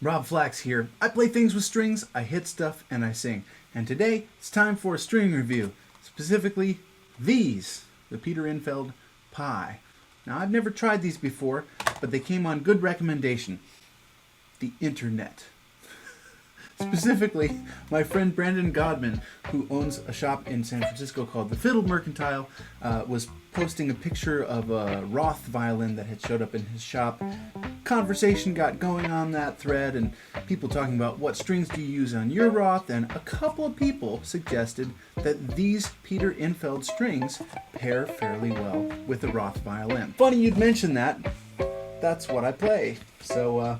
Rob Flax here. I play things with strings, I hit stuff, and I sing. And today, it's time for a string review. Specifically, these, the Peter Infeld Pi. Now, I've never tried these before, but they came on good recommendation. The internet. Specifically, my friend Brandon Godman, who owns a shop in San Francisco called the Fiddle Mercantile, was posting a picture of a Roth violin that had showed up in his shop. Conversation got going on that thread, and people talking about what strings do you use on your Roth, and a couple of people suggested that these Peter Infeld strings pair fairly well with the Roth violin. Funny you'd mention that. That's what I play, so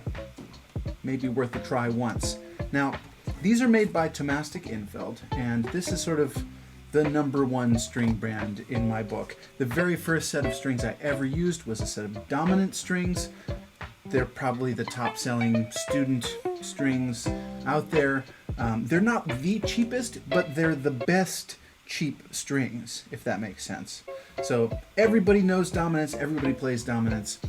maybe worth a try once. Now, these are made by Thomastik Infeld, and this is sort of the #1 string brand in my book. The very first set of strings I ever used was a set of dominant strings. They're probably the top-selling student strings out there. They're not the cheapest, but they're the best cheap strings, if that makes sense. So everybody knows dominance, everybody plays dominance.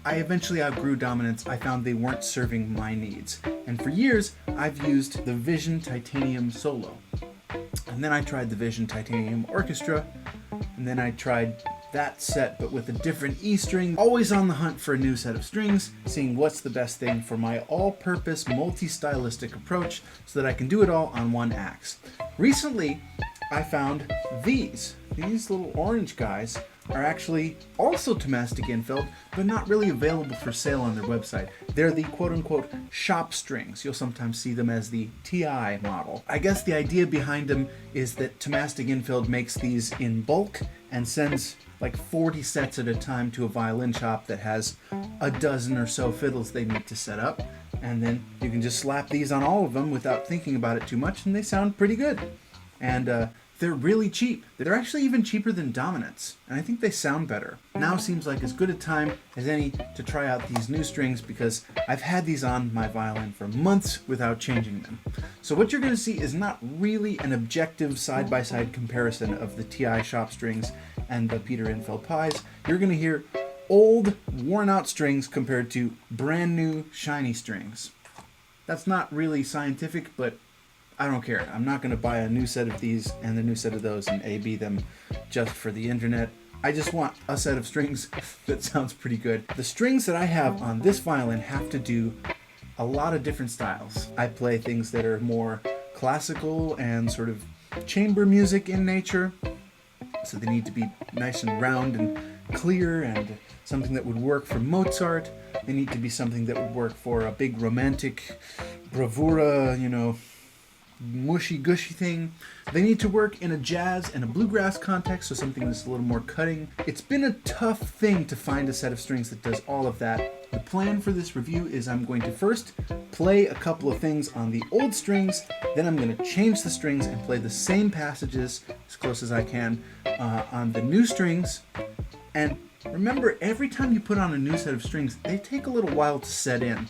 I eventually outgrew dominance. I found they weren't serving my needs. And for years, I've used the Vision Titanium Solo. And then I tried the Vision Titanium Orchestra. And then I tried that set, but with a different E string. Always on the hunt for a new set of strings, seeing what's the best thing for my all-purpose, multi-stylistic approach so that I can do it all on one axe. Recently, I found these little orange guys are actually also Thomastik Infeld, but not really available for sale on their website. They're the quote-unquote shop strings. You'll sometimes see them as the TI model. I guess the idea behind them is that Thomastik Infeld makes these in bulk and sends like 40 sets at a time to a violin shop that has a dozen or so fiddles they need to set up. And then you can just slap these on all of them without thinking about it too much, and they sound pretty good. And they're really cheap. They're actually even cheaper than dominance, and I think they sound better. Now seems like as good a time as any to try out these new strings because I've had these on my violin for months without changing them. So what you're going to see is not really an objective side-by-side comparison of the TI shop strings and the Peter Infeld Pis. You're going to hear old, worn-out strings compared to brand new, shiny strings. That's not really scientific, but I don't care. I'm not going to buy a new set of these and a new set of those and A-B them just for the internet. I just want a set of strings that sounds pretty good. The strings that I have on this violin have to do a lot of different styles. I play things that are more classical and sort of chamber music in nature, so they need to be nice and round and clear and something that would work for Mozart. They need to be something that would work for a big romantic bravura, mushy-gushy thing. They need to work in a jazz and a bluegrass context, so something that's a little more cutting. It's been a tough thing to find a set of strings that does all of that. The plan for this review is I'm going to first play a couple of things on the old strings, then I'm going to change the strings and play the same passages as close as I can on the new strings. And remember, every time you put on a new set of strings, they take a little while to set in.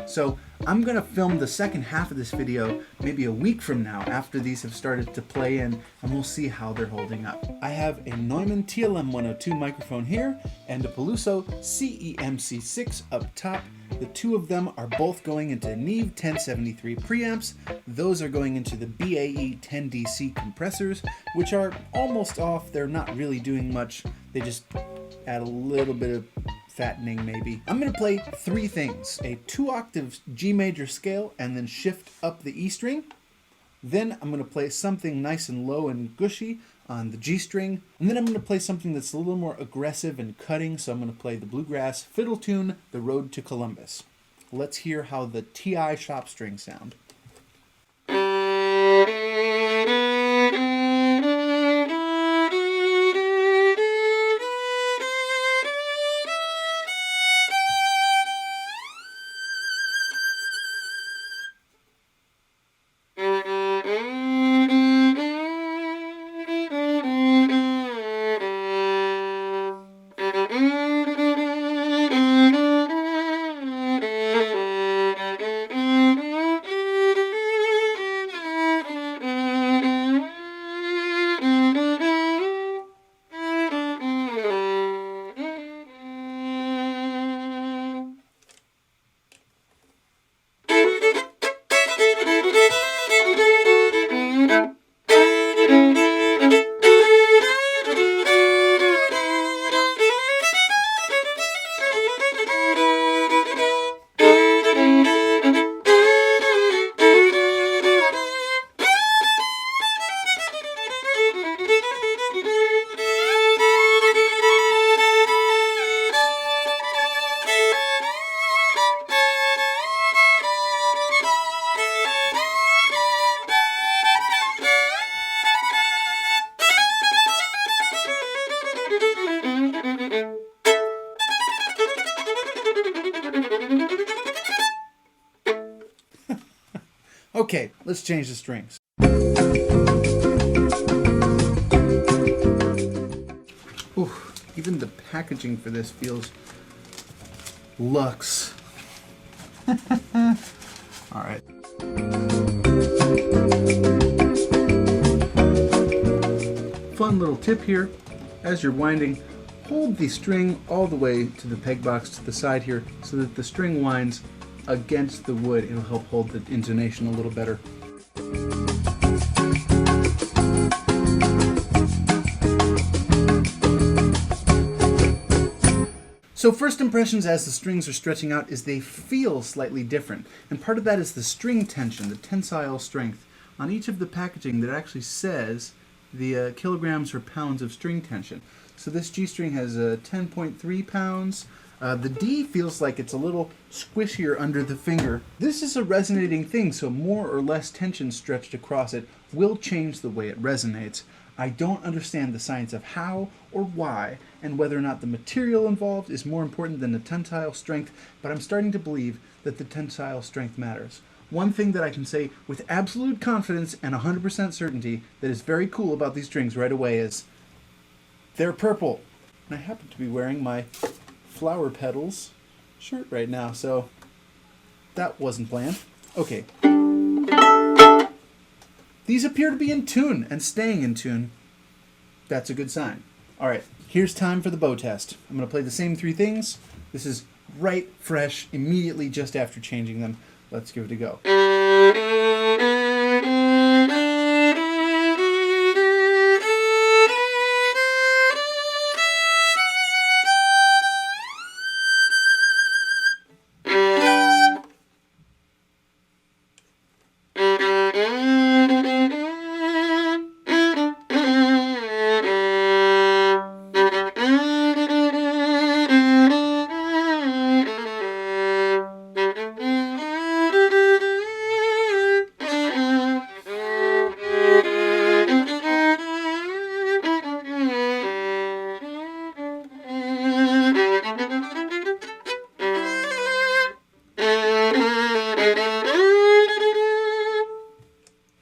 So I'm going to film the second half of this video maybe a week from now after these have started to play in, and we'll see how they're holding up. I have a Neumann TLM-102 microphone here and a Peluso CEMC6 up top. The two of them are both going into Neve 1073 preamps. Those are going into the BAE 10DC compressors, which are almost off. They're not really doing much. They just add a little bit of fattening maybe. I'm going to play three things: a 2-octave G major scale and then shift up the E string. Then I'm going to play something nice and low and gushy on the G string. And then I'm going to play something that's a little more aggressive and cutting, so I'm going to play the bluegrass fiddle tune, The Road to Columbus. Let's hear how the TI shop strings sound. Okay, let's change the strings. Ooh, even the packaging for this feels luxe. All right. Fun little tip here, as you're winding, hold the string all the way to the peg box to the side here so that the string winds against the wood. It'll help hold the intonation a little better. So first impressions as the strings are stretching out is they feel slightly different. And part of that is the string tension, the tensile strength. On each of the packaging that actually says the kilograms or pounds of string tension. So this G string has 10.3 pounds. The D feels like it's a little squishier under the finger. This is a resonating thing, so more or less tension stretched across it will change the way it resonates. I don't understand the science of how or why, and whether or not the material involved is more important than the tensile strength, but I'm starting to believe that the tensile strength matters. One thing that I can say with absolute confidence and 100% certainty that is very cool about these strings right away is they're purple. And I happen to be wearing my Flower Petals shirt right now, so that wasn't planned. Okay. These appear to be in tune and staying in tune. That's a good sign. All right, here's time for the bow test. I'm going to play the same three things. This is right, fresh, immediately just after changing them. Let's give it a go.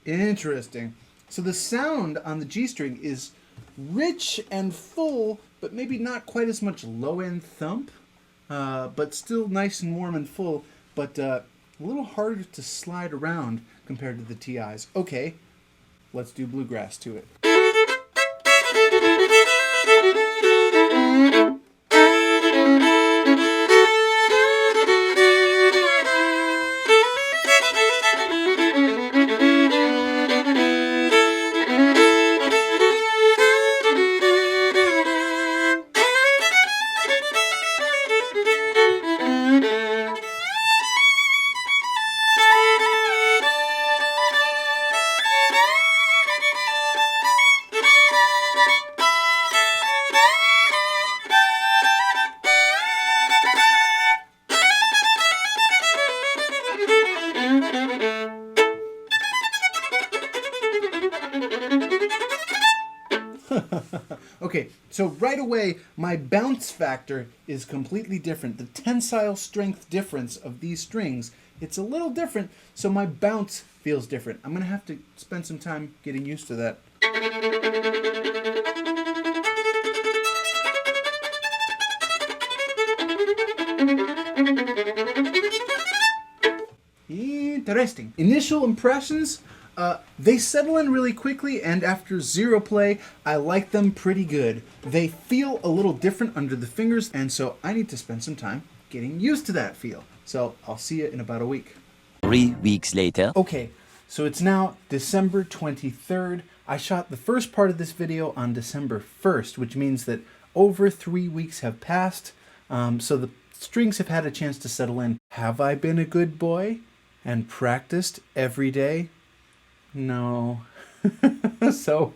Interesting. So the sound on the G string is rich and full, but maybe not quite as much low-end thump, but still nice and warm and full, but a little harder to slide around compared to the TIs. Okay, let's do bluegrass to it. Okay, so right away, my bounce factor is completely different. The tensile strength difference of these strings, it's a little different, so my bounce feels different. I'm going to have to spend some time getting used to that. Interesting. Initial impressions, they settle in really quickly, and after zero play, I like them pretty good. They feel a little different under the fingers, and so I need to spend some time getting used to that feel. So I'll see you in about a week. 3 weeks later. Okay, so it's now December 23rd. I shot the first part of this video on December 1st, which means that over 3 weeks have passed. So the strings have had a chance to settle in. Have I been a good boy and practiced every day? No. So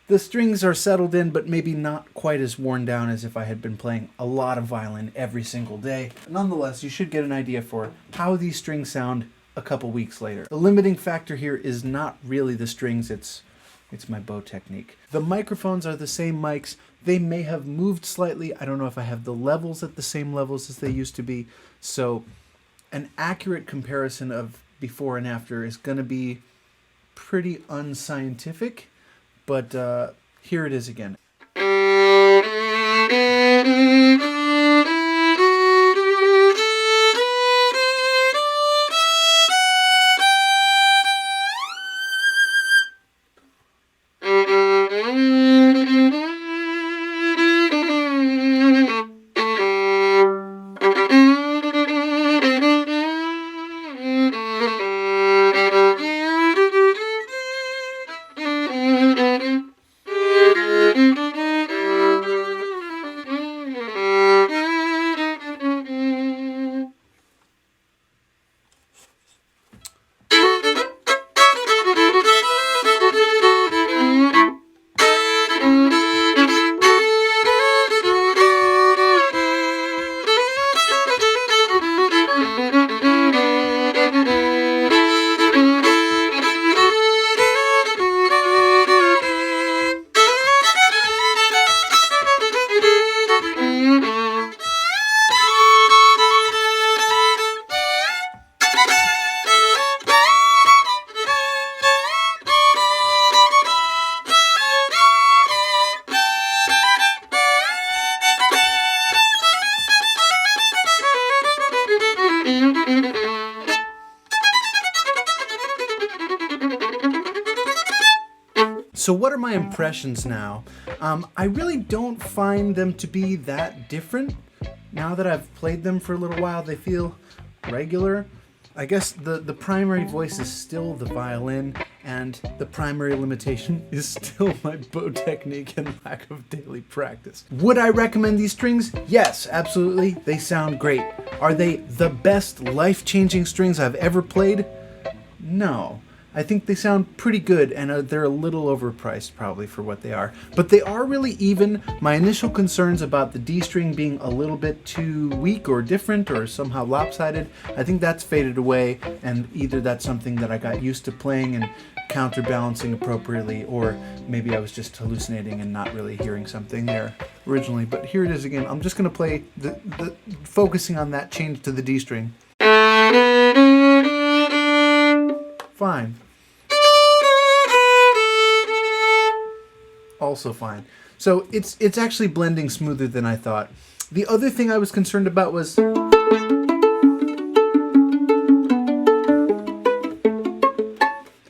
the strings are settled in, but maybe not quite as worn down as if I had been playing a lot of violin every single day. Nonetheless, you should get an idea for how these strings sound a couple weeks later. The limiting factor here is not really the strings, it's my bow technique. The microphones are the same mics. They may have moved slightly. I don't know if I have the levels at the same levels as they used to be. So an accurate comparison of before and after is going to be pretty unscientific, but here it is again. So what are my impressions now? I really don't find them to be that different. Now that I've played them for a little while, they feel regular. I guess the primary voice is still the violin, and the primary limitation is still my bow technique and lack of daily practice. Would I recommend these strings? Yes, absolutely. They sound great. Are they the best life-changing strings I've ever played? No. I think they sound pretty good, and they're a little overpriced probably for what they are. But they are really even. My initial concerns about the D string being a little bit too weak or different or somehow lopsided, I think that's faded away, and either that's something that I got used to playing and counterbalancing appropriately, or maybe I was just hallucinating and not really hearing something there originally. But here it is again. I'm just going to play focusing on that change to the D string. Fine. Also fine. So it's actually blending smoother than I thought. The other thing I was concerned about was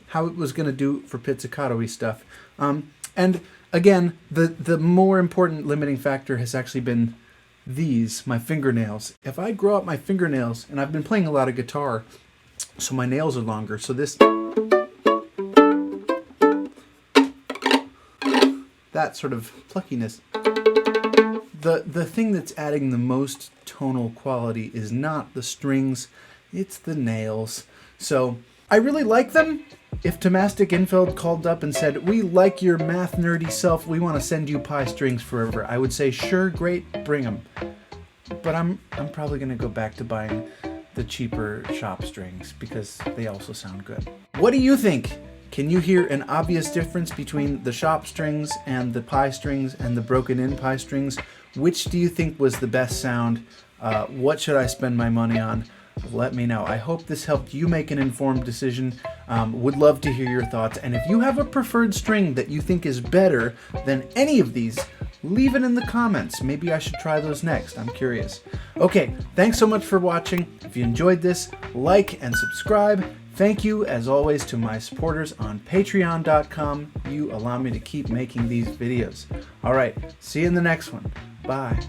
how it was going to do for pizzicato-y stuff. And again, the more important limiting factor has actually been my fingernails. If I grow out my fingernails, and I've been playing a lot of guitar, so my nails are longer, so that sort of pluckiness. The thing that's adding the most tonal quality is not the strings, it's the nails. So I really like them. If Thomastik Infeld called up and said, "We like your math nerdy self, we want to send you pie strings forever," I would say, sure, great, bring them. But I'm probably going to go back to buying the cheaper shop strings because they also sound good. What do you think? Can you hear an obvious difference between the shop strings and the pie strings and the broken in pie strings? Which do you think was the best sound? What should I spend my money on? Let me know. I hope this helped you make an informed decision. Would love to hear your thoughts. And if you have a preferred string that you think is better than any of these, leave it in the comments. Maybe I should try those next. I'm curious. Okay, thanks so much for watching. If you enjoyed this, like and subscribe. Thank you, as always, to my supporters on patreon.com. You allow me to keep making these videos. All right, see you in the next one. Bye.